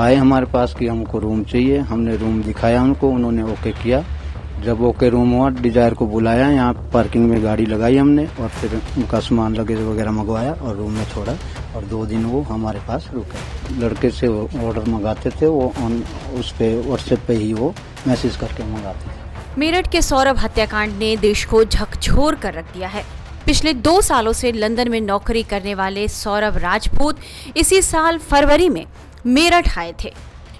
आए हमारे पास कि हमको रूम चाहिए। हमने रूम दिखाया उनको, उन्होंने ओके किया। जब ओके रूम हुआ, डिजायर को बुलाया, यहाँ पार्किंग में गाड़ी लगाई हमने और फिर उनका सामान लगेज वगैरह मंगवाया और रूम में छोड़ा और 2 दिन वो हमारे पास रुके। लड़के से ऑर्डर मंगाते थे, वो उस पे व्हाट्सएप पे ही वो मैसेज करके मंगाते थे। मेरठ के सौरभ हत्याकांड ने देश को झकझोर कर रख दिया है। पिछले 2 सालों से लंदन में नौकरी करने वाले सौरभ राजपूत इसी साल फरवरी में मेरठ आए थे,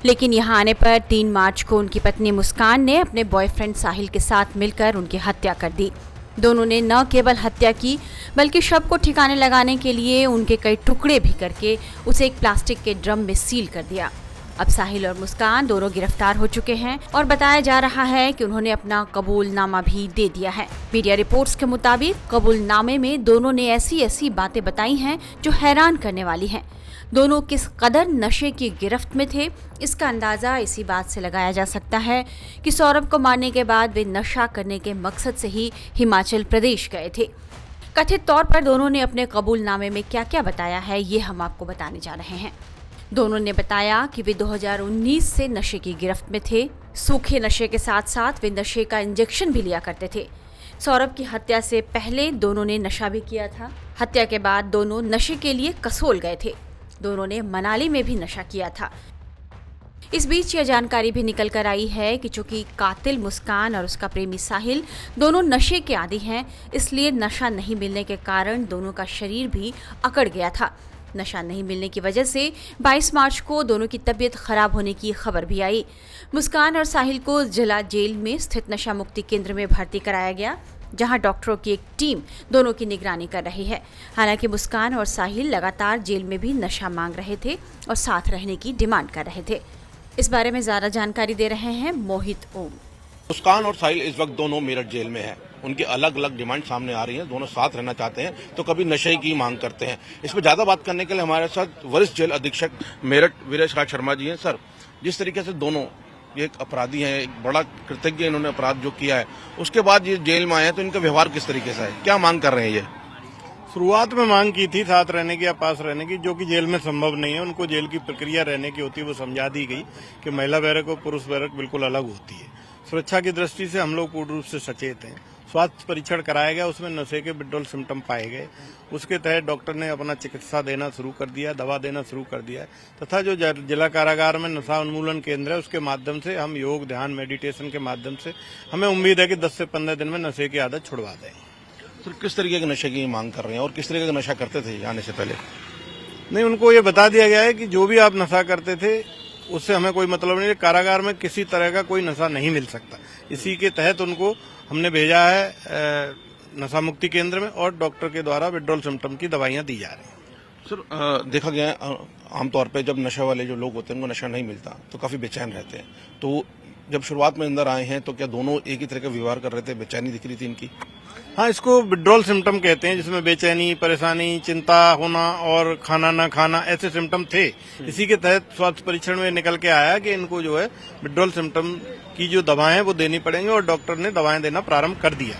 लेकिन यहां आने पर 3 मार्च को उनकी पत्नी मुस्कान ने अपने बॉयफ्रेंड साहिल के साथ मिलकर उनकी हत्या कर दी। दोनों ने न केवल हत्या की बल्कि शव को ठिकाने लगाने के लिए उनके कई टुकड़े भी करके उसे एक प्लास्टिक के ड्रम में सील कर दिया। अब साहिल और मुस्कान दोनों गिरफ्तार हो चुके हैं और बताया जा रहा है कि उन्होंने अपना कबूलनामा भी दे दिया है। मीडिया रिपोर्ट्स के मुताबिक कबूलनामे में दोनों ने ऐसी बातें बताई हैं जो हैरान करने वाली हैं। दोनों किस कदर नशे की गिरफ्त में थे, इसका अंदाजा इसी बात से लगाया जा सकता है कि सौरभ को मारने के बाद वे नशा करने के मकसद से ही हिमाचल प्रदेश गए थे। कथित तौर पर दोनों ने अपने कबूलनामे में क्या क्या बताया है, ये हम आपको बताने जा रहे हैं। दोनों ने बताया कि वे 2019 से नशे की गिरफ्त में थे। सूखे नशे के साथ साथ वे नशे का इंजेक्शन भी लिया करते थे। सौरभ की हत्या से पहले दोनों ने नशा भी किया था। हत्या के बाद दोनों नशे के लिए कसोल गए थे। दोनों ने मनाली में भी नशा किया था। इस बीच यह जानकारी भी निकल कर आई है कि चूंकि कातिल मुस्कान और उसका प्रेमी साहिल दोनों नशे के आदी हैं, इसलिए नशा नहीं मिलने के कारण दोनों का शरीर भी अकड़ गया था। नशा नहीं मिलने की वजह से 22 मार्च को दोनों की तबीयत खराब होने की खबर भी आई। मुस्कान और साहिल को जिला जेल में स्थित नशा मुक्ति केंद्र में भर्ती कराया गया, जहां डॉक्टरों की एक टीम दोनों की निगरानी कर रही है। हालांकि मुस्कान और साहिल लगातार जेल में भी नशा मांग रहे थे और साथ रहने की डिमांड कर रहे थे। इस बारे में ज्यादा जानकारी दे रहे हैं मोहित ओम। मुस्कान और साहिल इस वक्त दोनों मेरठ जेल में हैं। उनकी अलग अलग डिमांड सामने आ रही है। दोनों साथ रहना चाहते हैं तो कभी नशे की मांग करते हैं। इस पर ज्यादा बात करने के लिए हमारे साथ वरिष्ठ जेल अधीक्षक मेरठ वीरेश राज शर्मा जी हैं। सर, जिस तरीके से दोनों एक अपराधी हैं, एक बड़ा कृतज्ञ इन्होंने अपराध जो किया है, उसके बाद ये जेल में आए हैं, तो इनका व्यवहार किस तरीके से है, क्या मांग कर रहे हैं? ये शुरुआत में मांग की थी साथ रहने की या पास रहने की, जो कि जेल में संभव नहीं है। उनको जेल की प्रक्रिया रहने की होती है, वो समझा दी गई कि महिला बैरक और पुरुष बैरक बिल्कुल अलग होती है। सुरक्षा की दृष्टि से हम लोग पूर्ण रूप से सचेत हैं। स्वास्थ्य परीक्षण कराया गया, उसमें नशे के विड्रॉल सिम्टम पाए गए। उसके तहत डॉक्टर ने अपना चिकित्सा देना शुरू कर दिया, दवा देना शुरू कर दिया है। तथा जो जिला कारागार में नशा उन्मूलन केंद्र है, उसके माध्यम से हम योग, ध्यान, मेडिटेशन के माध्यम से हमें उम्मीद है कि 10 से 15 दिन में नशे की आदत छुड़वा देंगे। तो किस तरीके के नशे की मांग कर रहे हैं और किस तरीके का नशा करते थे आने से पहले? नहीं, उनको ये बता दिया गया है कि जो भी आप नशा करते थे उससे हमें कोई मतलब नहीं है। कारागार में किसी तरह का कोई नशा नहीं मिल सकता। इसी के तहत उनको हमने भेजा है नशा मुक्ति केंद्र में और डॉक्टर के द्वारा विड्रॉल सिम्टम की दवाइयां दी जा रही हैं। सर, देखा गया है आमतौर पे जब नशा वाले जो लोग होते हैं उनको नशा नहीं मिलता तो काफी बेचैन रहते हैं। तो जब शुरुआत में अंदर आए हैं तो क्या दोनों एक ही तरह का व्यवहार कर रहे थे, बेचैनी दिख रही थी इनकी? हाँ, इसको विड्रॉल सिम्टम कहते हैं, जिसमें बेचैनी, परेशानी, चिंता होना और खाना न खाना, ऐसे सिम्टम थे। इसी के तहत स्वास्थ्य परीक्षण में निकल के आया कि इनको जो है विड्रॉल सिम्टम की जो दवाएं वो देनी पड़ेंगी और डॉक्टर ने दवाएं देना प्रारंभ कर दिया।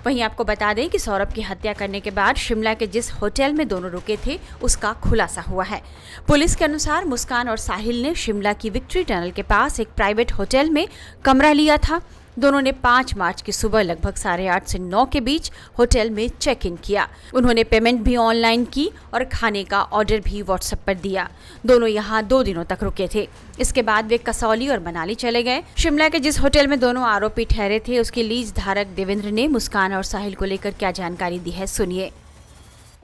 वहीं आपको बता दें कि सौरभ की हत्या करने के बाद शिमला के जिस होटल में दोनों रुके थे उसका खुलासा हुआ है। पुलिस के अनुसार मुस्कान और साहिल ने शिमला की विक्ट्री टनल के पास एक प्राइवेट होटल में कमरा लिया था। दोनों ने 5 मार्च की सुबह लगभग 8:30 से 9 के बीच होटल में चेक इन किया। उन्होंने पेमेंट भी ऑनलाइन की और खाने का ऑर्डर भी व्हाट्सएप पर दिया। दोनों यहाँ 2 दिनों तक रुके थे। इसके बाद वे कसौली और मनाली चले गए। शिमला के जिस होटल में दोनों आरोपी ठहरे थे उसकी लीज धारक देवेंद्र ने मुस्कान और साहिल को लेकर क्या जानकारी दी है, सुनिए।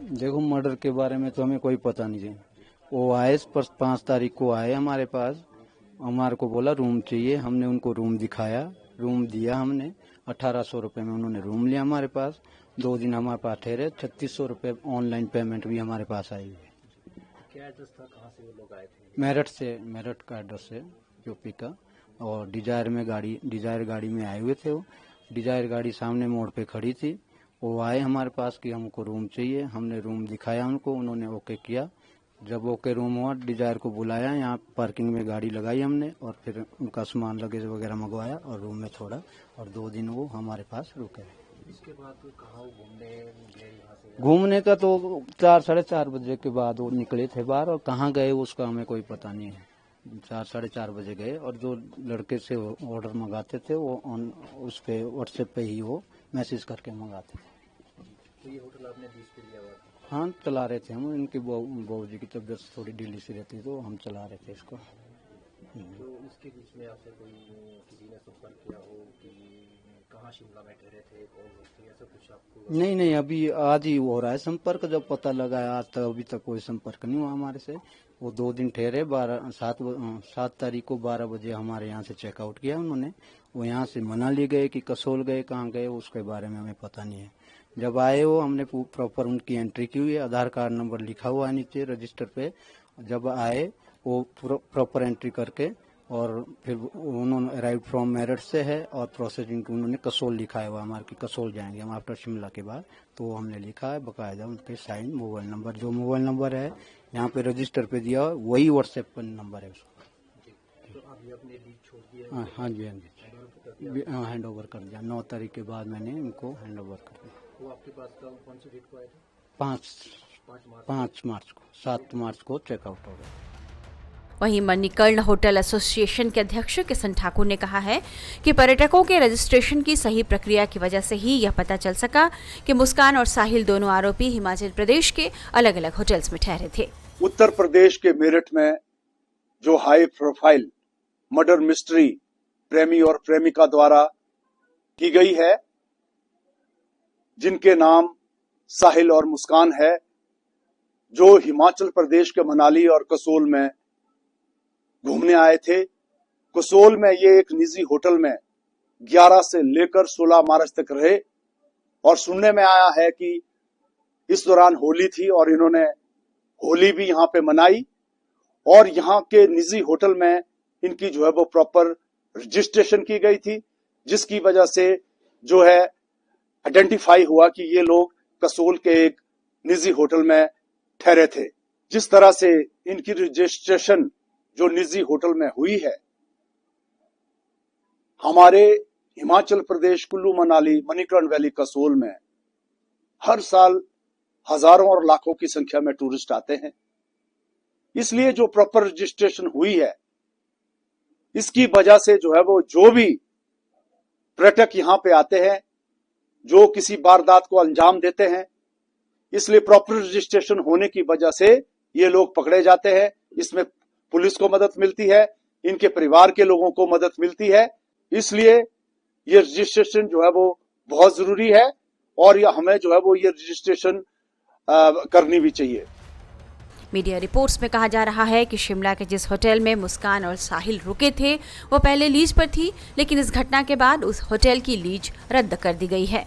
देखो, मर्डर के बारे में तो हमें कोई पता नहीं है। वो आए 5 तारीख को आए हमारे पास, हमारे को बोला रूम चाहिए। हमने उनको रूम दिखाया, रूम दिया हमने। 1800 रुपये में उन्होंने रूम लिया हमारे पास। 2 दिन हमारे पास ठहरे। 3600 रुपये ऑनलाइन पेमेंट भी हमारे पास आई है। क्या एड्रेस था, कहाँ से वो लोग आए थे? मेरठ का एड्रेस है, यूपी का। और डिजायर गाड़ी में आए हुए थे। वो डिजायर गाड़ी सामने मोड़ पे खड़ी थी। वो आए हमारे पास कि हमको रूम चाहिए। हमने रूम दिखाया उनको, उन्होंने ओके किया। जब ओके रूम हुआ, डिजायर को बुलाया, यहाँ पार्किंग में गाड़ी लगाई हमने और फिर उनका सामान लगेज वगैरह मंगवाया और रूम में छोड़ा और 2 दिन वो हमारे पास रुके। इसके बाद कहाँ घूमने का तो 4 साढ़े 4 बजे के बाद वो निकले थे बाहर, और कहाँ गए उसका हमें कोई पता नहीं है। साढ़े चार बजे गए और जो लड़के से ऑर्डर मंगाते थे वो उस पे व्हाट्सएप पे ही वो मैसेज करके मंगाते थे। तो ये होटल आपने लीज पे लिया हुआ था? हाँ, चला रहे थे हम। इनकी बहू जी की तबीयत थोड़ी ढीली सी रहती तो हम चला रहे थे इसको। तो इसके बीच में आपसे कोई किसी ने संपर्क किया हो कि कहाँ शिमला में ठहरे थे, कौन लोग थे, ऐसा कुछ आपको? नहीं, अभी आज ही हो रहा है संपर्क। जब पता लगा है आज तक अभी तक कोई संपर्क नहीं हुआ हमारे से। वो 2 दिन ठहरे, 7 तारीख को 12 बजे हमारे यहाँ से चेकआउट किया उन्होंने। वो यहाँ से मनाली गए कि कसोल गए, कहाँ गए उसके बारे में हमें पता नहीं है। जब आए वो हमने प्रॉपर उनकी एंट्री की हुई है, आधार कार्ड नंबर लिखा हुआ है नीचे रजिस्टर पे। जब आए वो प्रॉपर एंट्री करके और फिर उन्होंने अराइव फ्रॉम मेरठ से है और प्रोसेसिंग उन्होंने कसोल लिखा है। वो हमारे की कसोल जाएंगे हम आफ्टर शिमला के बाद, तो हमने लिखा है बकायदा उनके साइन। मोबाइल नंबर, जो मोबाइल नंबर है यहाँ पे रजिस्टर पे दिया वही व्हाट्सएप पर नंबर है उसका। तो अभी अपने लीज छोड़ दिया? हाँ जी, हैंड ओवर कर दिया। 9 तारीख के बाद मैंने इनको हैंड ओवर कर दिया। वो आपके पास कौन सी डेट को आया था? 5 मार्च को। 7 मार्च को चेकआउट हो गया। वहीं मणिकर्ण होटल एसोसिएशन के अध्यक्ष किशन ठाकुर ने कहा है कि पर्यटकों के रजिस्ट्रेशन की सही प्रक्रिया की वजह से ही यह पता चल सका कि मुस्कान और साहिल दोनों आरोपी हिमाचल प्रदेश के अलग अलग होटल्स में ठहरे थे। उत्तर प्रदेश के मेरठ में जो हाई प्रोफाइल मर्डर मिस्ट्री प्रेमी और प्रेमिका द्वारा की गई है, जिनके नाम साहिल और मुस्कान है, जो हिमाचल प्रदेश के मनाली और कसोल में घूमने आए थे। कसोल में ये एक निजी होटल में 11 से लेकर 16 मार्च तक रहे और सुनने में आया है कि इस दौरान होली थी और इन्होंने होली भी यहाँ पे मनाई और यहाँ के निजी होटल में इनकी जो है वो प्रॉपर रजिस्ट्रेशन की गई थी, जिसकी वजह से जो है आइडेंटिफाई हुआ कि ये लोग कसोल के एक निजी होटल में ठहरे थे। जिस तरह से इनकी रजिस्ट्रेशन जो निजी होटल में हुई है, हमारे हिमाचल प्रदेश कुल्लू मनाली मणिकर्ण वैली कसोल में हर साल हजारों और लाखों की संख्या में टूरिस्ट आते हैं। इसलिए जो प्रॉपर रजिस्ट्रेशन हुई है, इसकी वजह से जो है वो जो भी पर्यटक यहाँ पे आते हैं, जो किसी वारदात को अंजाम देते हैं, इसलिए प्रॉपर रजिस्ट्रेशन होने की वजह से ये लोग पकड़े जाते हैं। इसमें पुलिस को मदद मिलती है, इनके परिवार के लोगों को मदद मिलती है। इसलिए ये रजिस्ट्रेशन जो है वो बहुत जरूरी है और ये हमें जो है वो ये रजिस्ट्रेशन करनी भी चाहिए। मीडिया रिपोर्ट्स में कहा जा रहा है कि शिमला के जिस होटल में मुस्कान और साहिल रुके थे वो पहले लीज पर थी, लेकिन इस घटना के बाद उस होटल की लीज रद्द कर दी गई है।